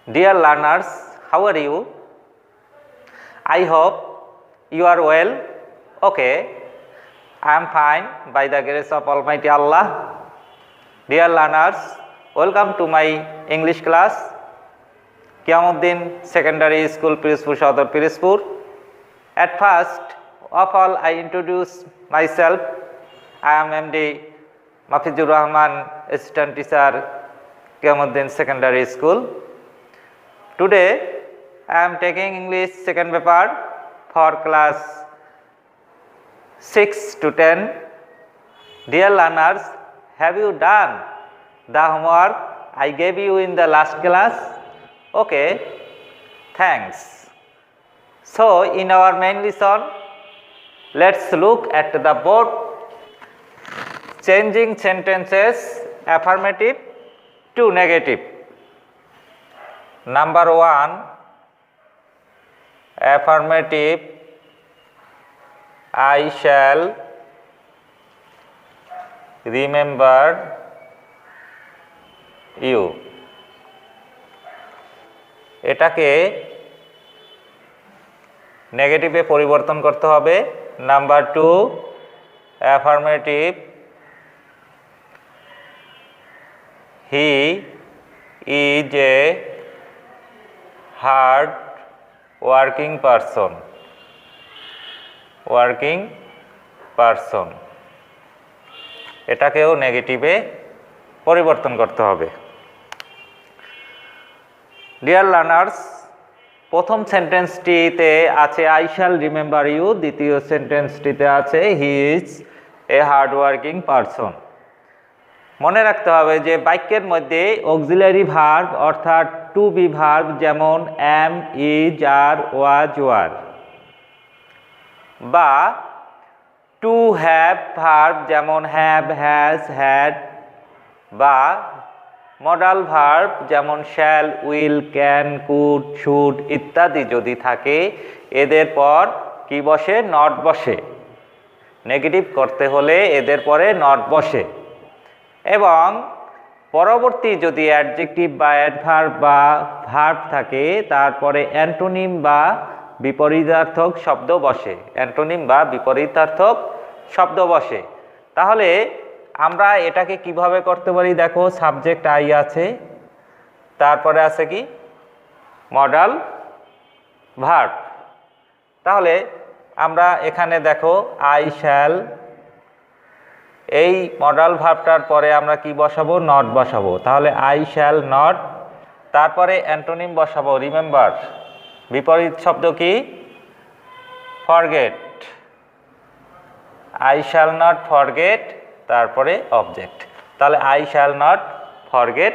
Dear learners, how are you? I hope you are well. Okay, I am fine by the grace of Almighty Allah. Dear learners, welcome to my English class. Qiyamuddin Secondary School, Pirizpur Sadar, Pirizpur. At first of all, I introduce myself. I am MD Mafizur Rahman, Assistant Teacher, Qiyamuddin Secondary School. Today, I am taking English second paper for class 6 to 10. Dear learners, have you done the homework I gave you in the last class? Okay, thanks. So, in our main lesson, let's look at the board. Changing sentences, affirmative to negative. Number 1, affirmative, I shall remember you. এটাকে নেগেটিভে পরিবর্তন করতে হবে। Number 2, affirmative, he is a hard working person. এটাকেও নেগেটিভে পরিবর্তন করতে হবে। Dear learners, প্রথম সেন্টেন্সটিতে আছে আই শ্যাল রিমেম্বার ইউ, দ্বিতীয় সেন্টেন্সটিতে আছে he is a hard working person. মনে রাখতে হবে যে বাক্যের মধ্যে অক্সিলারি ভার্ব অর্থাৎ টু বি ভার্ব যেমন am, is, are, was, were, বা টু হ্যাভ ভার্ব যেমন হ্যাভ, হ্যাজ, হ্যাড, বা মডাল ভার্ব যেমন shall, will, can, could, should ইত্যাদি যদি থাকে, এদের পর কি বসে? নট বসে। নেগেটিভ করতে হলে এদের পরে নট বসে। এবং পরবর্তী যদি অ্যাডজেক্টিভ বা অ্যাডভার্ব বা ভার্ব থাকে, তারপরে অ্যান্টোনিম বা বিপরীতার্থক শব্দ বসে। অ্যান্টোনিম বা বিপরীতার্থক শব্দ বসে। তাহলে আমরা এটাকে কিভাবে করতে পারি? দেখো, সাবজেক্ট আই আছে, তারপরে আছে কি? Modal verb. তাহলে আমরা এখানে দেখো আই শ্যাল, এই মডাল ভার্বটার পরে আমরা কি বসাবো? নট বসাবো। তাহলে আই শ্যাল নট, তারপরে অ্যান্টোনিম বসাবো রিমেম্বার, বিপরীত শব্দ কি? Forget. I shall not forget, তারপরে অবজেক্ট। তাহলে I shall not forget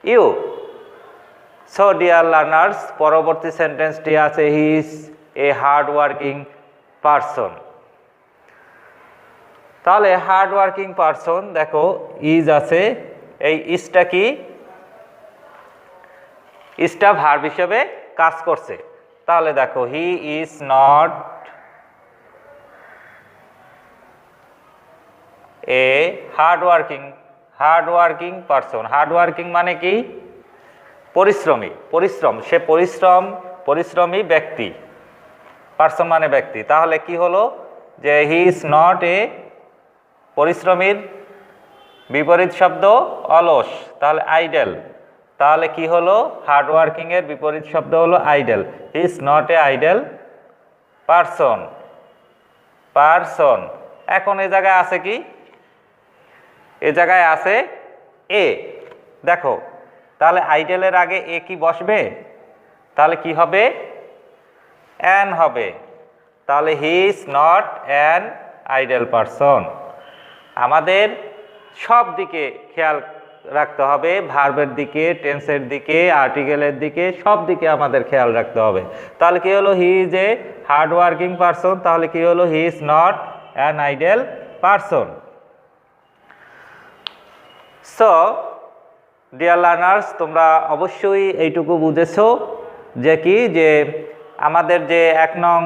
you. So dear learners, পরবর্তী সেন্টেন্সটি আছে he is a hard working person. তাহলে হার্ড ওয়ার্কিং পারসন, দেখো ইজ আছে, এই ইজটা কি? ইজটা ভার্ব হিসেবে কাজ করছে। তাহলে দেখো he is not A hard working person. Hard working মানে কি? পরিশ্রমী, পরিশ্রম, সে পরিশ্রমী ব্যক্তি। পারসন মানে ব্যক্তি। তাহলে কি হলো? যে হি ইজ নট এ, পরিশ্রমীর বিপরীত শব্দ অলস, তাহলে আইডেল। তাহলে কি হলো? হার্ড ওয়ার্কিং এর বিপরীত শব্দ হলো idle. He is not a idle person. এখন এই জায়গায় আছে কি? এ জায়গায় আছে এ। দেখো, তাহলে আইডেলের আগে এ কি বসবে? তাহলে কি হবে? অ্যান হবে। তাহলে he is not an idle person. আমাদের সব দিকে খেয়াল রাখতে হবে, ভার্বের দিকে, টেন্সের দিকে, আর্টিকেলের দিকে, সব দিকে আমাদের খেয়াল রাখতে হবে। তাহলে কি হলো? He is a hard working person. তাহলে কি হলো? He is not an idle person. So dear learners, তোমরা অবশ্যই এইটুকু বুঝেছো যে কি, যে আমাদের যে 1 নং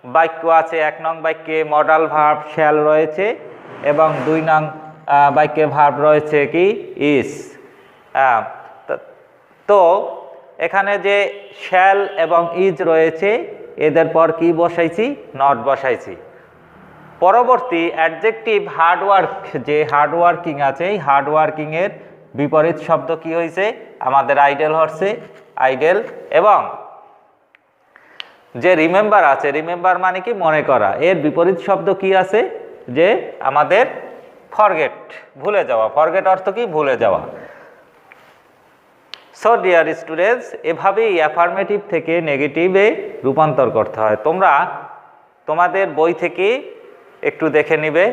বাক্য আছে, 1 নং বাক্যে মডাল ভার্ব শ্যাল রয়েছে এবং 2 নং বাক্যে ভার্ব রয়েছে কি? ইজ। তো এখানে যে শ্যাল এবং ইজ রয়েছে এদের পর কি বসাইছি? নট বসাইছি। পরবর্তী অ্যাডজেক্টিভ হার্ডওয়ার্ক, যে হার্ডওয়ার্কিং আছে এই হার্ডওয়ার্কিংয়ের বিপরীত শব্দ কি হয়েছে? আমাদের আইডেল হচ্ছে, আইডেল। এবং যে রিমেম্বার আছে, রিমেম্বার মানে কি? মনে করা। এর বিপরীত শব্দ কি আছে? যে আমাদের ফরগেট, ভুলে যাওয়া। ফরগেট অর্থ কি? ভুলে যাওয়া। সো ডিয়ার স্টুডেন্টস, এভাবেই অ্যাফার্মেটিভ থেকে নেগেটিভে রূপান্তর করতে হয়। তোমরা তোমাদের বই থেকে একটু দেখে নিবে।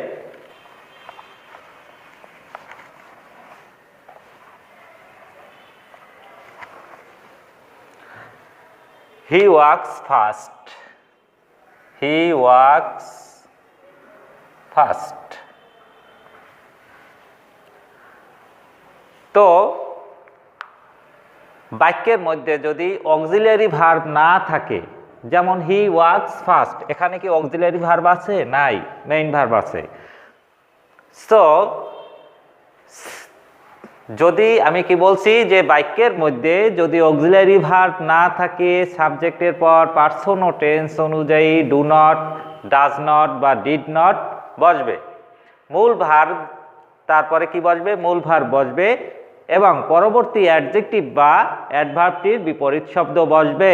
হি ওয়াক্স ফাস্ট, হি ওয়াক্স ফাস্ট। তো বাক্যের মধ্যে যদি অক্সিলারি ভার্ব না থাকে, যেমন হি ওয়াক্স ফাস্ট, এখানে কি অক্সিলারি ভার্ব আছে? নাই, মেইন ভার্ব আছে। সো যদি আমি কি বলছি যে বাক্যের মধ্যে যদি অক্সিলারি ভার্ব না থাকে, সাবজেক্টের পর পার্সন ও টেন্স অনুযায়ী ডু নট, ডাজ নট বা ডিড নট বসবে। মূল ভার্ব তারপরে কি বসবে? মূল ভার্ব বসবে এবং পরবর্তী অ্যাডজেক্টিভ বা অ্যাডভার্বটির বিপরীত শব্দ বসবে।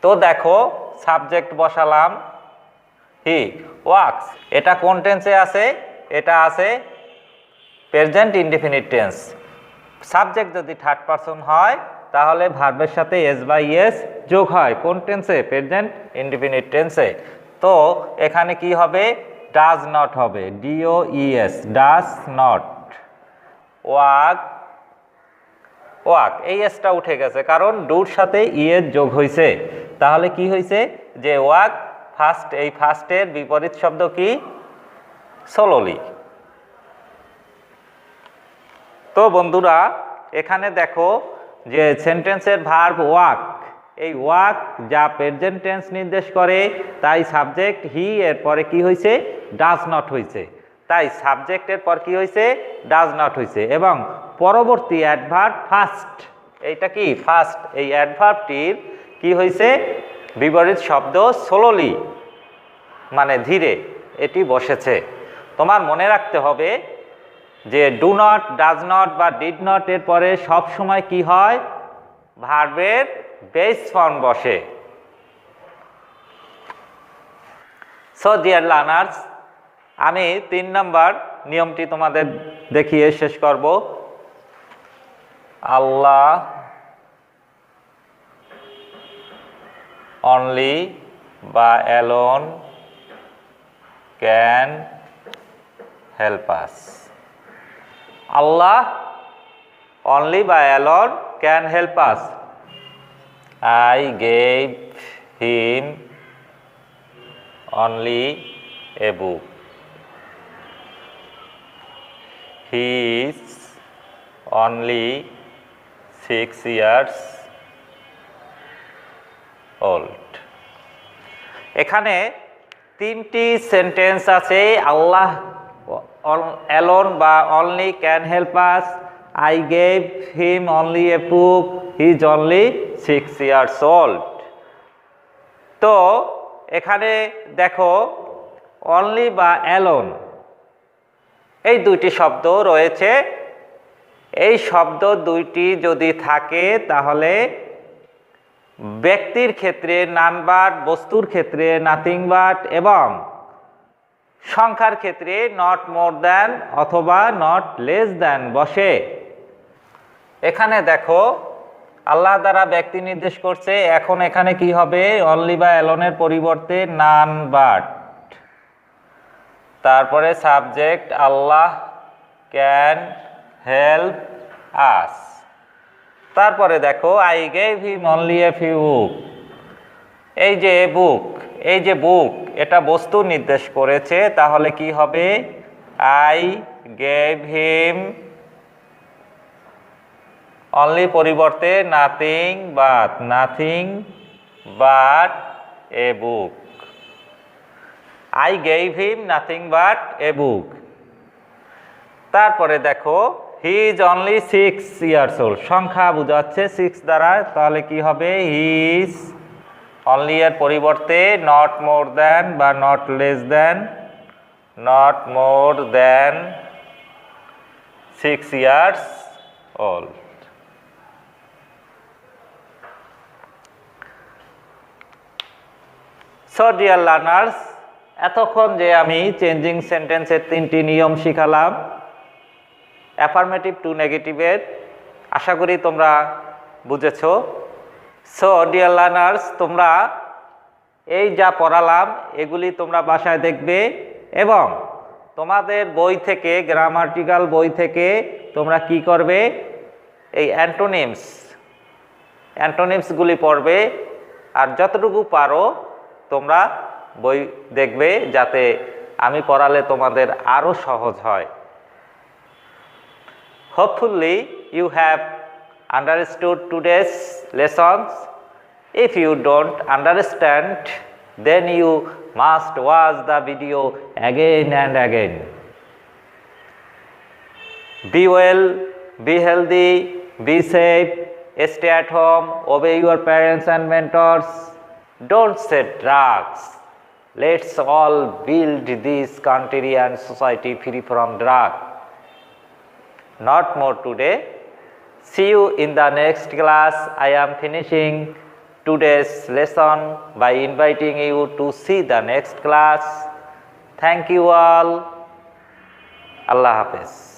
তো দেখো, সাবজেক্ট বসালাম হি ওয়াক্স, এটা কোন টেন্সে আছে? এটা আছে প্রেজেন্ট ইনডিফিনিট টেন্স। সাবজেক্ট যদি থার্ড পারসন হয় তাহলে ভার্বের সাথে এস বাই এস যোগ হয়। কোন টেন্সে? প্রেজেন্ট ইনডিফিনিট টেন্সে। তো এখানে কি হবে? ডাজ নট হবে, D O E S, does not. Walk, walk, এই এসটা উঠে গেছে কারণ ডুর সাথে ইএস যোগ হয়েছে। তাহলে কি হয়েছে? যে ওয়াক ফার্স্ট, এই ফার্স্টের বিপরীত শব্দ কি? স্লোলি। তো বন্ধুরা, এখানে দেখো যে সেন্টেন্সের ভার্ব ওয়াক, এই ওয়াক যা প্রেজেন্ট টেন্স নির্দেশ করে, তাই সাবজেক্ট হি এর পরে কি হয়েছে? ডাজ নট হয়েছে। তাই সাবজেক্টের পর কি হয়েছে? ডাজ নট হয়েছে। এবং পরবর্তী অ্যাডভার্ব ফার্স্ট, এইটা কি? ফার্স্ট, এই অ্যাডভার্বটির কি হয়েছে? বিপরীত শব্দ স্লোলি, মানে ধীরে, এটি বসেছে। তোমার মনে রাখতে হবে যে ডু নট, ডাজ নট বা ডিড নট এর পরে সব সময় কি হয়? ভার্বের বেস ফর্ম বসে। সো ডিয়ার লার্নার্স, আমি 3 নম্বর নিয়মটি তোমাদের দেখিয়ে শেষ করব। আল্লাহ অনলি বা alone can help us. Allah only by alone can help us. I gave him only a book. He is only 6 years old. এখানে 3টি সেন্টেন্স আছে। আল্লাহ alone বা only can help us, I gave him only a book, he is only 6 years old. তো এখানে দেখো only বা alone এই দুইটি শব্দ রয়েছে। এই শব্দ দুইটি যদি থাকে তাহলে ব্যক্তির ক্ষেত্রে নান বাট, বস্তুর ক্ষেত্রে নাথিং বাট এবং সংখ্যার ক্ষেত্রে নট মোর দ্যান অথবা নট লেস দ্যান বসে। এখানে দেখো আল্লাহ দ্বারা ব্যক্তি নির্দেশ করছে, এখন এখানে কি হবে? অনলি বা অ্যালোনের পরিবর্তে নান বাট, তারপরে subject Allah can help us, তারপরে দেখো I gave him only a few book. এই যে বুক, এই যে বুক এটা বস্তু নির্দেশ করেছে, তাহলে কি হবে? আই গেভ হিম অনলি পরিবর্তে nothing but, nothing but a book. I gave him nothing but a book. তারপরে দেখো he is only 6 years old, সংখ্যা বোঝাচ্ছে 6 দ্বারা, তাহলে কি হবে হি ইজ অনলি এর পরিবর্তে নট মোর দ্যান বা not less than, not more than 6 years old. So dear learners, এতক্ষণ যে আমি চেঞ্জিং সেন্টেন্সের 3টি নিয়ম শিখালাম অ্যাফার্মেটিভ টু নেগেটিভের, আশা করি তোমরা বুঝেছো। সো ডিয়ার লার্নার্স, তোমরা এই যা পড়ালাম এগুলি তোমরা বাসায় দেখবে এবং তোমাদের বই থেকে, গ্রামাটিক্যাল বই থেকে তোমরা কি করবে, এই অ্যান্টোনিমসগুলি পড়বে আর যতটুকু পারো তোমরা বই দেখবে যাতে আমি পড়ালে তোমাদের আরও সহজ হয়। Hopefully you have understood today's lessons. If you don't understand, then you must watch the video again and again. Be well, be healthy, be safe, stay at home, obey your parents and mentors. Don't set drugs. Let's all build this country and society free from drugs. Not more today. See you in the next class. I am finishing today's lesson by inviting you to see the next class. Thank you all. Allah Hafiz.